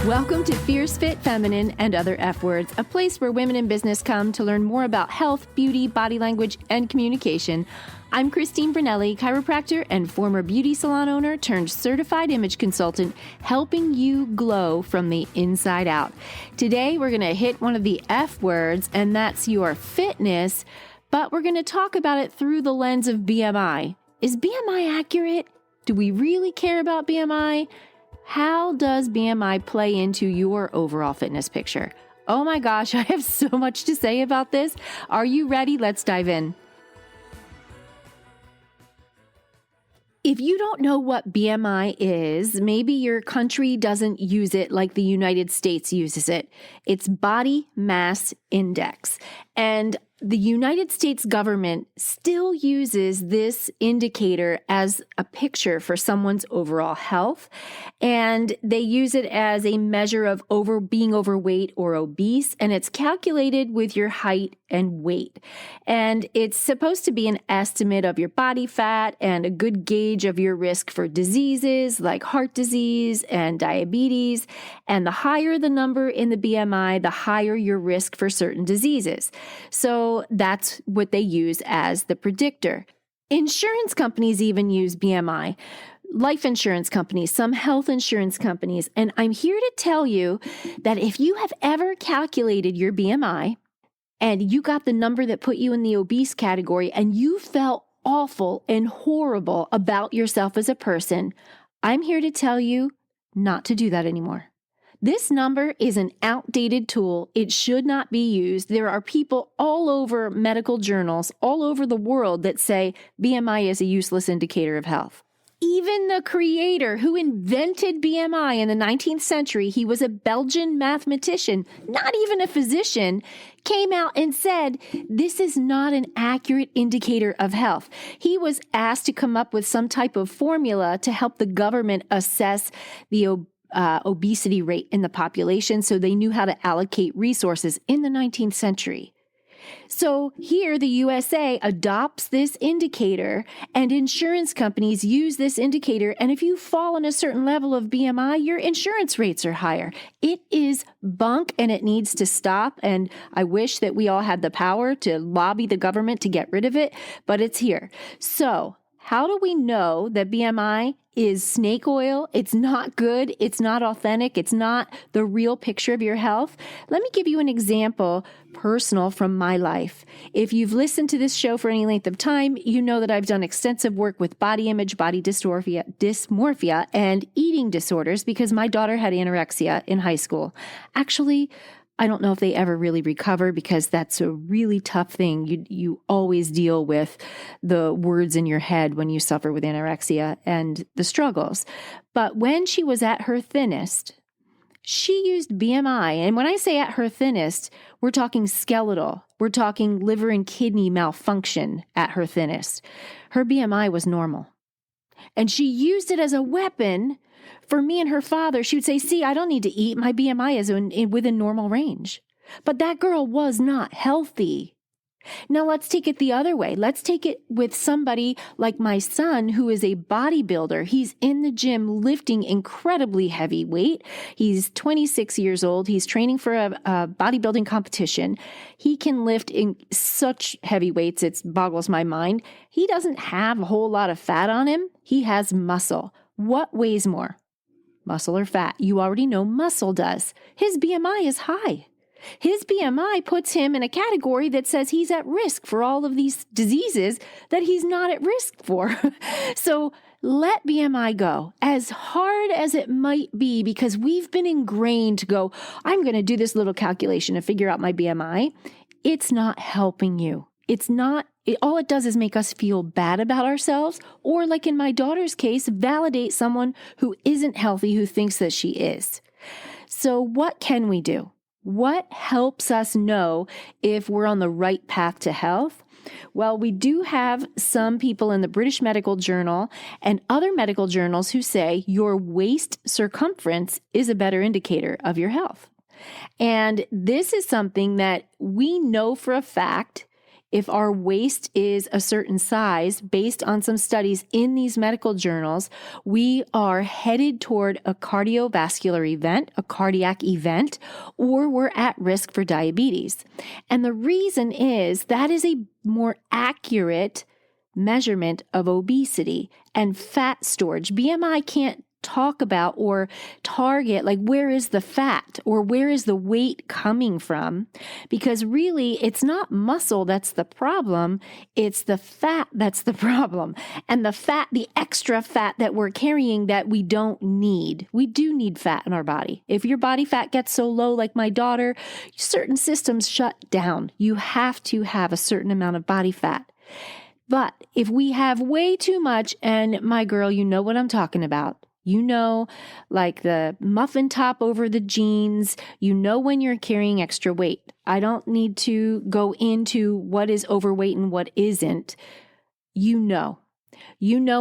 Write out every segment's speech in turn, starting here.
Welcome to Fierce Fit Feminine and Other F Words, a place where women in business come to learn more about health, beauty, body language, and communication. I'm Christine Brunelli, chiropractor and former beauty salon owner turned certified image consultant, helping you glow from the inside out. Today, we're going to hit one of the F words, and that's your fitness, but we're going to talk about it through the lens of BMI. Is BMI accurate? Do we really care about BMI? How does BMI play into your overall fitness picture? Oh my gosh, I have so much to say about this. Are you ready? Let's dive in. If you don't know what BMI is, maybe your country doesn't use it like the United States uses it. It's body mass index. And the United States government still uses this indicator as a picture for someone's overall health. And they use it as a measure of being overweight or obese. And it's calculated with your height and weight. And it's supposed to be an estimate of your body fat and a good gauge of your risk for diseases like heart disease and diabetes. And the higher the number in the BMI, the higher your risk for certain diseases. So that's what they use as the predictor. Insurance companies even use BMI. Life insurance companies, some health insurance companies. And I'm here to tell you that if you have ever calculated your BMI and you got the number that put you in the obese category and you felt awful and horrible about yourself as a person, I'm here to tell you not to do that anymore. This number is an outdated tool. It should not be used. There are people all over medical journals, all over the world that say BMI is a useless indicator of health. Even the creator who invented BMI in the 19th century, he was a Belgian mathematician, not even a physician, came out and said, this is not an accurate indicator of health. He was asked to come up with some type of formula to help the government assess the obesity rate in the population so they knew how to allocate resources in the 19th century. So here the USA adopts this indicator and insurance companies use this indicator. And if you fall in a certain level of BMI, your insurance rates are higher. It is bunk and it needs to stop. And I wish that we all had the power to lobby the government to get rid of it, but it's here. So how do we know that BMI is snake oil? It's not good. It's not authentic. It's not the real picture of your health. Let me give you an example, personal from my life. If you've listened to this show for any length of time, you know that I've done extensive work with body image, body dysmorphia, and eating disorders because my daughter had anorexia in high school. Actually, I don't know if they ever really recover because that's a really tough thing. You always deal with the words in your head when you suffer with anorexia and the struggles. But when she was at her thinnest, she used BMI. And when I say at her thinnest, we're talking skeletal. We're talking liver and kidney malfunction at her thinnest. Her BMI was normal. And she used it as a weapon for me and her father. She would say, see, I don't need to eat. My BMI is within normal range. But that girl was not healthy. Now let's take it the other way. Let's take it with somebody like my son who is a bodybuilder. He's in the gym lifting incredibly heavy weight. He's 26 years old. He's training for a bodybuilding competition. He can lift in such heavy weights, it boggles my mind. He doesn't have a whole lot of fat on him. He has muscle. What weighs more? Muscle or fat? You already know muscle does. His BMI is high. His BMI puts him in a category that says he's at risk for all of these diseases that he's not at risk for. So let BMI go, as hard as it might be, because we've been ingrained to go, I'm going to do this little calculation to figure out my BMI. It's not helping you. All it does is make us feel bad about ourselves, or like in my daughter's case, validate someone who isn't healthy, who thinks that she is. So what can we do? What helps us know if we're on the right path to health? Well, we do have some people in the British Medical Journal and other medical journals who say your waist circumference is a better indicator of your health. And this is something that we know for a fact If our waist is a certain size, based on some studies in these medical journals, we are headed toward a cardiovascular event, a cardiac event, or we're at risk for diabetes. And the reason is that is a more accurate measurement of obesity and fat storage. BMI can't talk about or target like where is the fat or where is the weight coming from, because really it's not muscle that's the problem, it's the fat that's the problem. And the fat, the extra fat that we're carrying that we don't need. We do need fat in our body. If your body fat gets so low like my daughter, certain systems shut down. You have to have a certain amount of body fat. But if we have way too much, and my girl, you know what I'm talking about. You know, like the muffin top over the jeans, you know when you're carrying extra weight. I don't need to go into what is overweight and what isn't. You know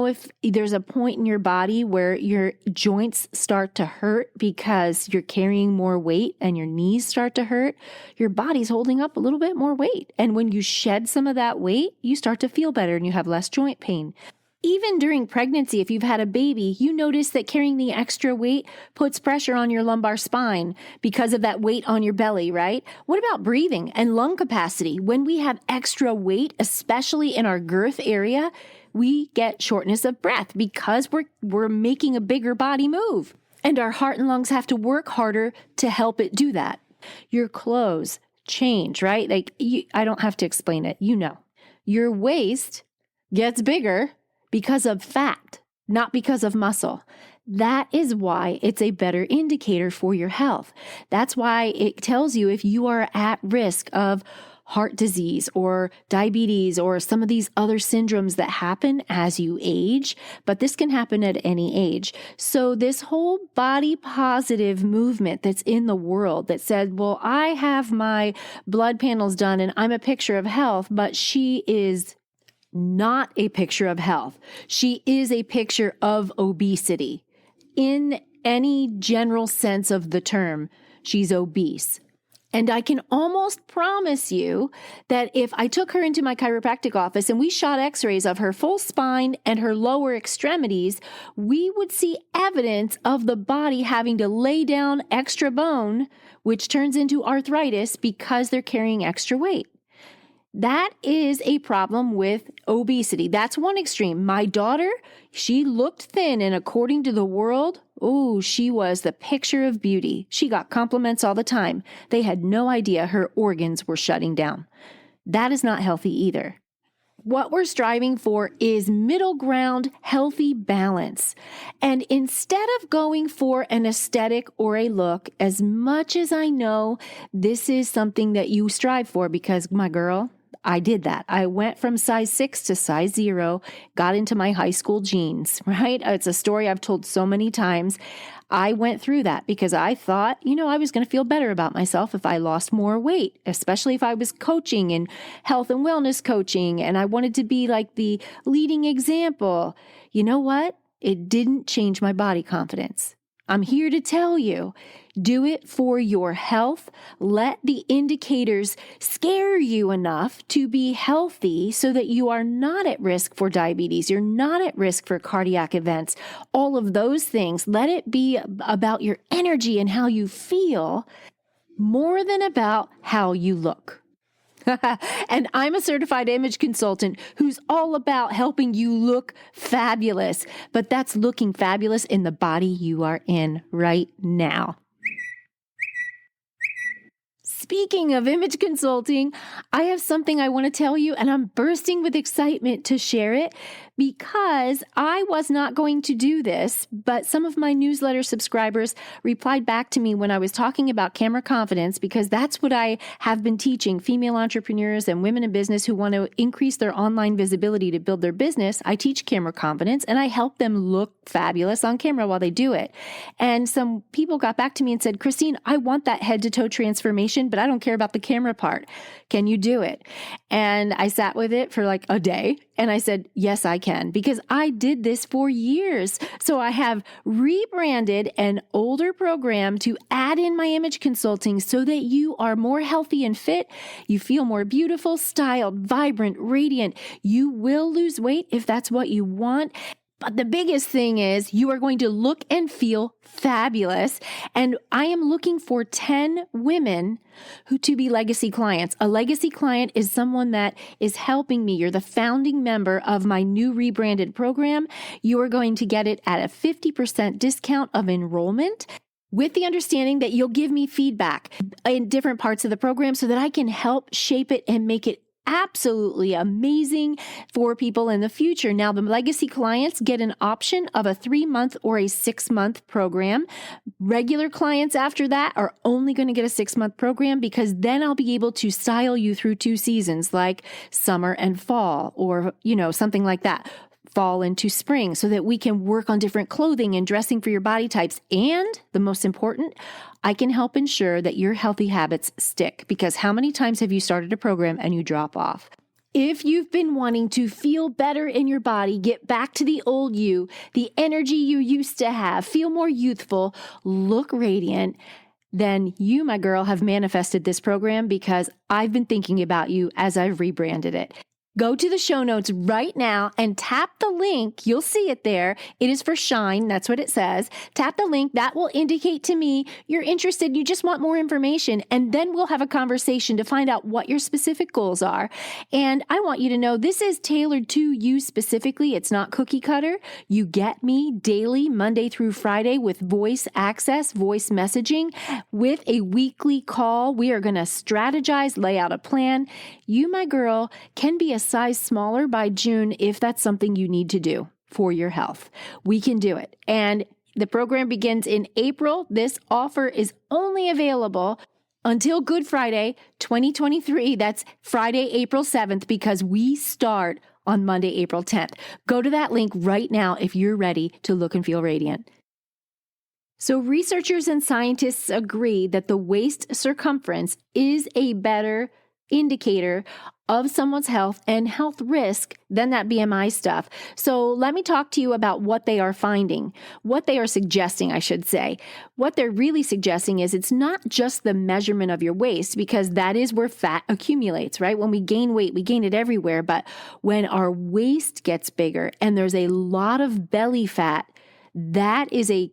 if there's a point in your body where your joints start to hurt because you're carrying more weight and your knees start to hurt, your body's holding up a little bit more weight. And when you shed some of that weight, you start to feel better and you have less joint pain. Even during pregnancy, if you've had a baby, you notice that carrying the extra weight puts pressure on your lumbar spine because of that weight on your belly, right? What about breathing and lung capacity? When we have extra weight, especially in our girth area, we get shortness of breath because we're making a bigger body move. And our heart and lungs have to work harder to help it do that. Your clothes change, right? I don't have to explain it. You know, your waist gets bigger because of fat, not because of muscle. That is why it's a better indicator for your health. That's why it tells you if you are at risk of heart disease or diabetes or some of these other syndromes that happen as you age, but this can happen at any age. So this whole body positive movement that's in the world that said, well, I have my blood panels done and I'm a picture of health, but she is not a picture of health. She is a picture of obesity. In any general sense of the term, she's obese. And I can almost promise you that if I took her into my chiropractic office and we shot x-rays of her full spine and her lower extremities, we would see evidence of the body having to lay down extra bone, which turns into arthritis because they're carrying extra weight. That is a problem with obesity. That's one extreme. My daughter, she looked thin, and according to the world, she was the picture of beauty. She got compliments all the time. They had no idea her organs were shutting down. That is not healthy either. What we're striving for is middle ground, healthy balance. And instead of going for an aesthetic or a look, as much as I know this is something that you strive for, because my girl, I did that. I went from size 6 to size 0, got into my high school jeans, right? It's a story I've told so many times. I went through that because I thought, I was going to feel better about myself if I lost more weight, especially if I was coaching and health and wellness coaching, and I wanted to be like the leading example. You know what? It didn't change my body confidence. I'm here to tell you, do it for your health. Let the indicators scare you enough to be healthy so that you are not at risk for diabetes. You're not at risk for cardiac events. All of those things. Let it be about your energy and how you feel more than about how you look. And I'm a certified image consultant who's all about helping you look fabulous, but that's looking fabulous in the body you are in right now. Speaking of image consulting, I have something I want to tell you, and I'm bursting with excitement to share it because I was not going to do this, but some of my newsletter subscribers replied back to me when I was talking about camera confidence, because that's what I have been teaching female entrepreneurs and women in business who want to increase their online visibility to build their business. I teach camera confidence and I help them look fabulous on camera while they do it. And some people got back to me and said, Christine, I want that head to toe transformation, but I don't care about the camera part. Can you do it? And I sat with it for like a day and I said, yes, I can, because I did this for years. So I have rebranded an older program to add in my image consulting so that you are more healthy and fit. You feel more beautiful, styled, vibrant, radiant. You will lose weight if that's what you want. But the biggest thing is you are going to look and feel fabulous. And I am looking for 10 women to be legacy clients. A legacy client is someone that is helping me. You're the founding member of my new rebranded program. You are going to get it at a 50% discount of enrollment, with the understanding that you'll give me feedback in different parts of the program so that I can help shape it and make it absolutely amazing for people in the future. Now, the legacy clients get an option of a 3-month or a 6-month program. Regular clients after that are only going to get a 6-month program, because then I'll be able to style you through 2 seasons like summer and fall, or, something like that. Fall into spring, so that we can work on different clothing and dressing for your body types. And the most important, I can help ensure that your healthy habits stick, because how many times have you started a program and you drop off? If you've been wanting to feel better in your body, get back to the old you, the energy you used to have, feel more youthful, look radiant, then you, my girl, have manifested this program, because I've been thinking about you as I've rebranded it. Go to the show notes right now and tap the link. You'll see it there. It is for Shine. That's what it says. Tap the link. That will indicate to me you're interested. You just want more information. And then we'll have a conversation to find out what your specific goals are. And I want you to know this is tailored to you specifically. It's not cookie cutter. You get me daily, Monday through Friday, with voice access, voice messaging, with a weekly call. We are going to strategize, lay out a plan. You, my girl, can be a size smaller by June if that's something you need to do for your health. We can do it. And the program begins in April. This offer is only available until Good Friday 2023. That's Friday, April 7th, because we start on Monday, April 10th. Go to that link right now if you're ready to look and feel radiant. So researchers and scientists agree that the waist circumference is a better indicator of someone's health and health risk than that BMI stuff. So let me talk to you about what they are finding, what they are suggesting, I should say. What they're really suggesting is it's not just the measurement of your waist, because that is where fat accumulates, right? When we gain weight, we gain it everywhere. But when our waist gets bigger and there's a lot of belly fat, that is a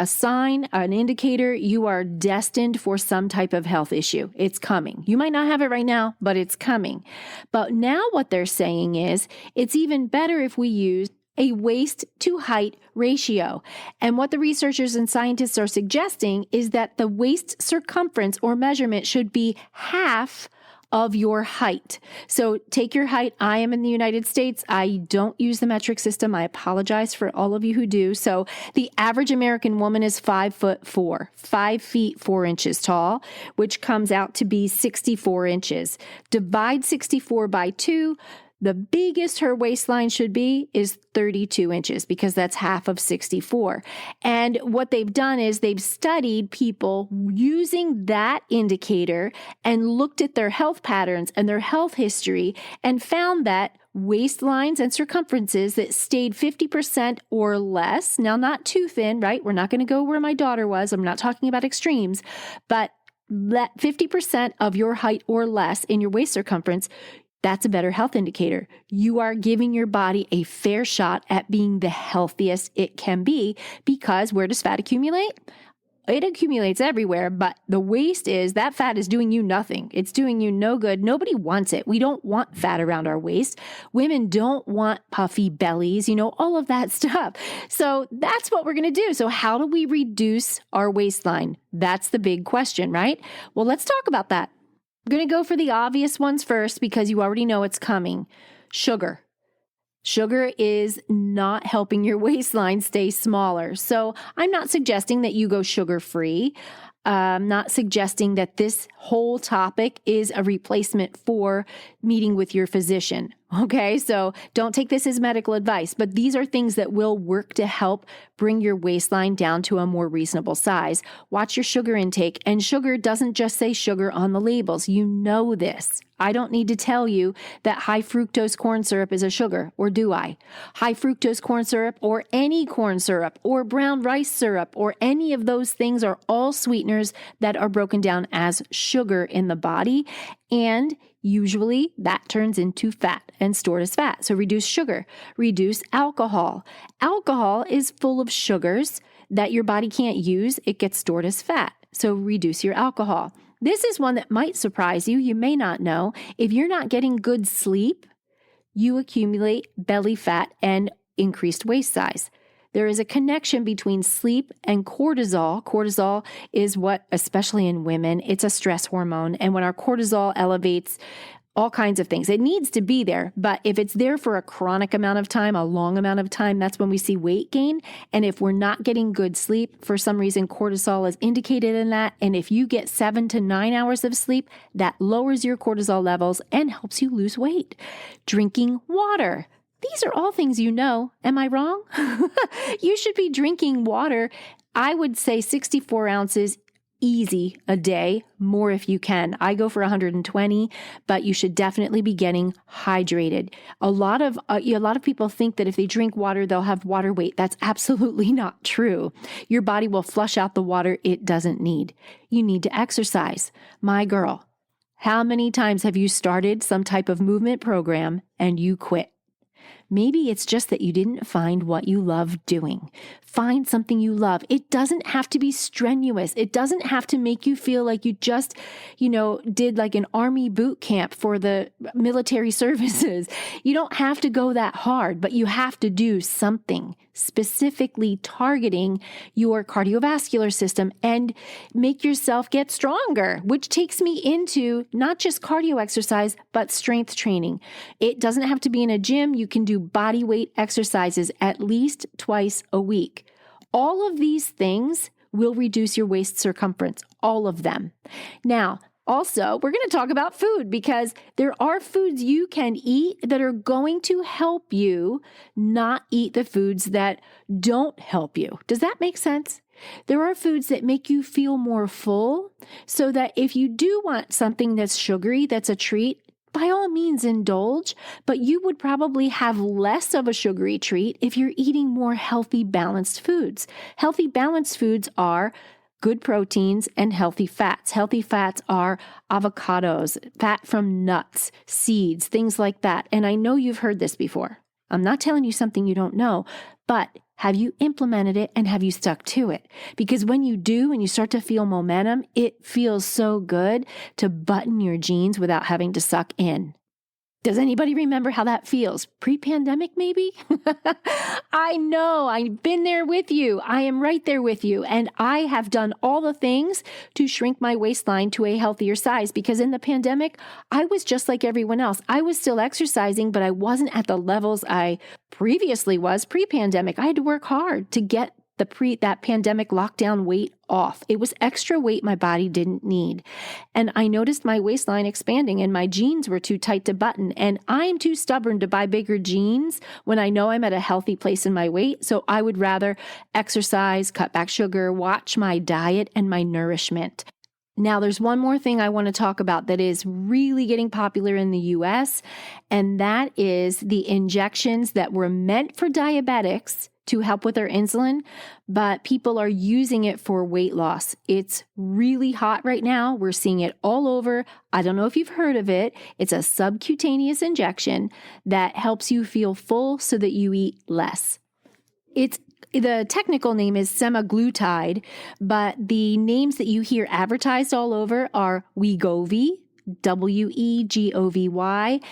sign, an indicator you are destined for some type of health issue. It's coming. You might not have it right now, but it's coming. But now what they're saying is it's even better if we use a waist to height ratio. And what the researchers and scientists are suggesting is that the waist circumference or measurement should be half of your height. So take your height. I am in the United States. I don't use the metric system. I apologize for all of you who do. So the average American woman is 5'4", 5 feet 4 inches tall, which comes out to be 64 inches. Divide 64 by 2. The biggest her waistline should be is 32 inches, because that's half of 64. And what they've done is they've studied people using that indicator and looked at their health patterns and their health history and found that waistlines and circumferences that stayed 50% or less, now not too thin, right? We're not going to go where my daughter was. I'm not talking about extremes, but let 50% of your height or less in your waist circumference, that's a better health indicator. You are giving your body a fair shot at being the healthiest it can be, because where does fat accumulate? It accumulates everywhere, but the waist is, that fat is doing you nothing. It's doing you no good. Nobody wants it. We don't want fat around our waist. Women don't want puffy bellies, all of that stuff. So that's what we're going to do. So how do we reduce our waistline? That's the big question, right? Well, let's talk about that. I'm going to go for the obvious ones first, because you already know it's coming. Sugar. Sugar is not helping your waistline stay smaller. So I'm not suggesting that you go sugar-free. I'm not suggesting that this whole topic is a replacement for meeting with your physician. Okay, so don't take this as medical advice, but these are things that will work to help bring your waistline down to a more reasonable size. Watch your sugar intake, and sugar doesn't just say sugar on the labels. You know this. I don't need to tell you that high fructose corn syrup is a sugar, or do I? High fructose corn syrup or any corn syrup or brown rice syrup or any of those things are all sweeteners that are broken down as sugar in the body, and usually that turns into fat and stored as fat. So reduce sugar, reduce alcohol. Alcohol is full of sugars that your body can't use. It gets stored as fat. So reduce your alcohol. This is one that might surprise you. You may not know. If you're not getting good sleep, you accumulate belly fat and increased waist size. There is a connection between sleep and cortisol. Cortisol is what, especially in women, it's a stress hormone. And when our cortisol elevates, all kinds of things, it needs to be there. But if it's there for a chronic amount of time, a long amount of time, that's when we see weight gain. And if we're not getting good sleep, for some reason, cortisol is indicated in that. And if you get 7 to 9 hours of sleep, that lowers your cortisol levels and helps you lose weight. Drinking water. These are all things you know. Am I wrong? You should be drinking water. I would say 64 ounces easy a day, more if you can. I go for 120, but you should definitely be getting hydrated. A lot of people think that if they drink water, they'll have water weight. That's absolutely not true. Your body will flush out the water it doesn't need. You need to exercise. My girl, how many times have you started some type of movement program and you quit? Maybe it's just that you didn't find what you love doing. Find something you love. It doesn't have to be strenuous. It doesn't have to make you feel like you just, did like an army boot camp for the military services. You don't have to go that hard, but you have to do something specifically targeting your cardiovascular system and make yourself get stronger, which takes me into not just cardio exercise, but strength training. It doesn't have to be in a gym. You can do body weight exercises at least twice a week. All of these things will reduce your waist circumference, all of them. Now, also, we're going to talk about food because there are foods you can eat that are going to help you not eat the foods that don't help you. Does that make sense? There are foods that make you feel more full so that if you do want something that's sugary, that's a treat, by all means indulge, but you would probably have less of a sugary treat if you're eating more healthy, balanced foods. Healthy, balanced foods are good proteins and healthy fats. Healthy fats are avocados, fat from nuts, seeds, things like that. And I know you've heard this before. I'm not telling you something you don't know, but have you implemented it and have you stuck to it? Because when you do and you start to feel momentum, it feels so good to button your jeans without having to suck in. Does anybody remember how that feels? Pre-pandemic, maybe? I know, I've been there with you. I am right there with you. And I have done all the things to shrink my waistline to a healthier size because in the pandemic, I was just like everyone else. I was still exercising, but I wasn't at the levels I previously was pre-pandemic. I had to work hard to get that pandemic lockdown weight off. It was extra weight my body didn't need. And I noticed my waistline expanding and my jeans were too tight to button. And I'm too stubborn to buy bigger jeans when I know I'm at a healthy place in my weight. So I would rather exercise, cut back sugar, watch my diet and my nourishment. Now, there's one more thing I want to talk about that is really getting popular in the US, and that is the injections that were meant for diabetics to help with their insulin, but people are using it for weight loss. It's really hot right now. We're seeing it all over. I don't know if you've heard of it. It's a subcutaneous injection that helps you feel full so that you eat less. The technical name is semaglutide, but the names that you hear advertised all over are Wegovy, Wegovy,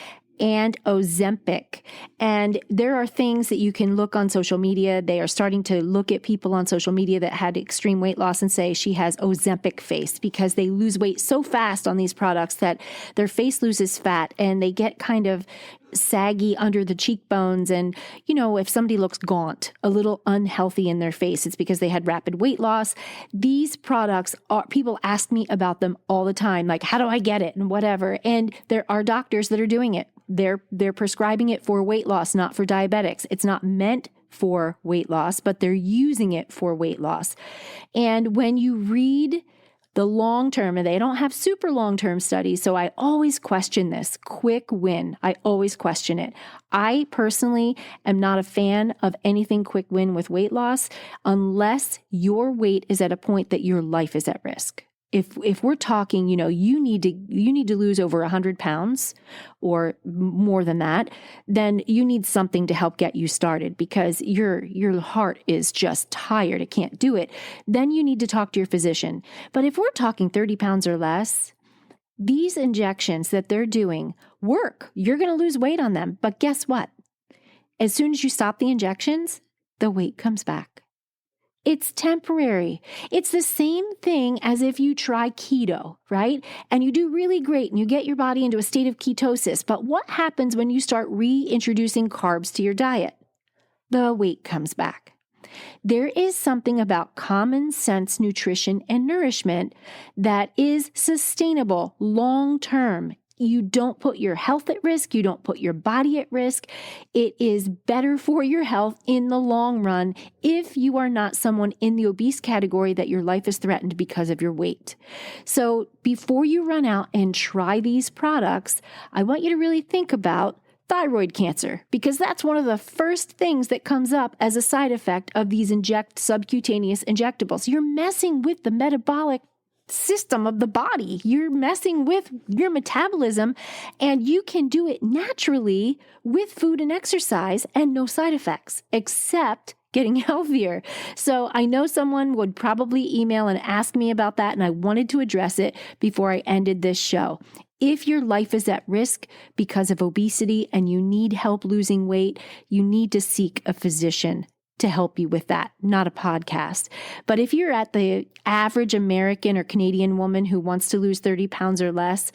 and Ozempic. And there are things that you can look on social media. They are starting to look at people on social media that had extreme weight loss and say she has Ozempic face because they lose weight so fast on these products that their face loses fat and they get kind of saggy under the cheekbones. And, if somebody looks gaunt, a little unhealthy in their face, it's because they had rapid weight loss. These products people ask me about them all the time. Like, how do I get it and whatever? And there are doctors that are doing it. They're prescribing it for weight loss, not for diabetics. It's not meant for weight loss, but they're using it for weight loss. And when you read the long-term, and they don't have super long-term studies, so I always question this. Quick win. I always question it. I personally am not a fan of anything quick win with weight loss unless your weight is at a point that your life is at risk. If we're talking, you need to lose over 100 pounds or more than that, then you need something to help get you started because your heart is just tired. It can't do it. Then you need to talk to your physician. But if we're talking 30 pounds or less, these injections that they're doing work. You're going to lose weight on them. But guess what? As soon as you stop the injections, the weight comes back. It's temporary. It's the same thing as if you try keto, right? And you do really great and you get your body into a state of ketosis. But what happens when you start reintroducing carbs to your diet? The weight comes back. There is something about common sense nutrition and nourishment that is sustainable long-term. You don't put your health at risk. You don't put your body at risk. It is better for your health in the long run if you are not someone in the obese category that your life is threatened because of your weight. So before you run out and try these products, I want you to really think about thyroid cancer, because that's one of the first things that comes up as a side effect of these subcutaneous injectables. You're messing with the metabolic system of the body. You're messing with your metabolism, and you can do it naturally with food and exercise and no side effects except getting healthier. So I know someone would probably email and ask me about that, and I wanted to address it before I ended this show. If your life is at risk because of obesity and you need help losing weight, you need to seek a physician to help you with that, not a podcast. But if you're at the average American or Canadian woman who wants to lose 30 pounds or less,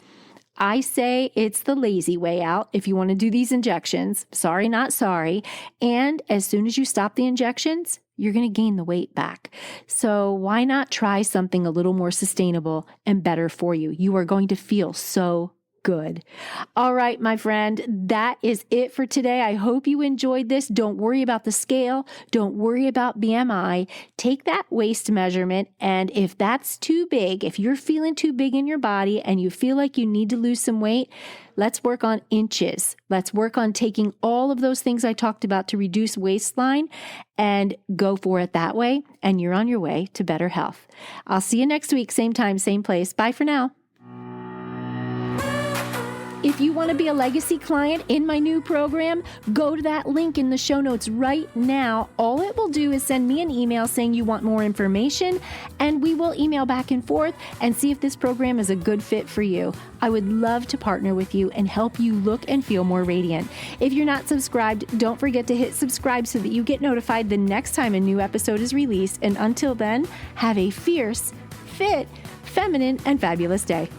I say it's the lazy way out if you want to do these injections. Sorry, not sorry. And as soon as you stop the injections, you're going to gain the weight back. So why not try something a little more sustainable and better for you? You are going to feel so good. All right, my friend, that is it for today. I hope you enjoyed this. Don't worry about the scale. Don't worry about BMI. Take that waist measurement. And if that's too big, if you're feeling too big in your body and you feel like you need to lose some weight, let's work on inches. Let's work on taking all of those things I talked about to reduce waistline and go for it that way. And you're on your way to better health. I'll see you next week. Same time, same place. Bye for now. If you want to be a legacy client in my new program, go to that link in the show notes right now. All it will do is send me an email saying you want more information, and we will email back and forth and see if this program is a good fit for you. I would love to partner with you and help you look and feel more radiant. If you're not subscribed, don't forget to hit subscribe so that you get notified the next time a new episode is released. And until then, have a fierce, fit, feminine, and fabulous day.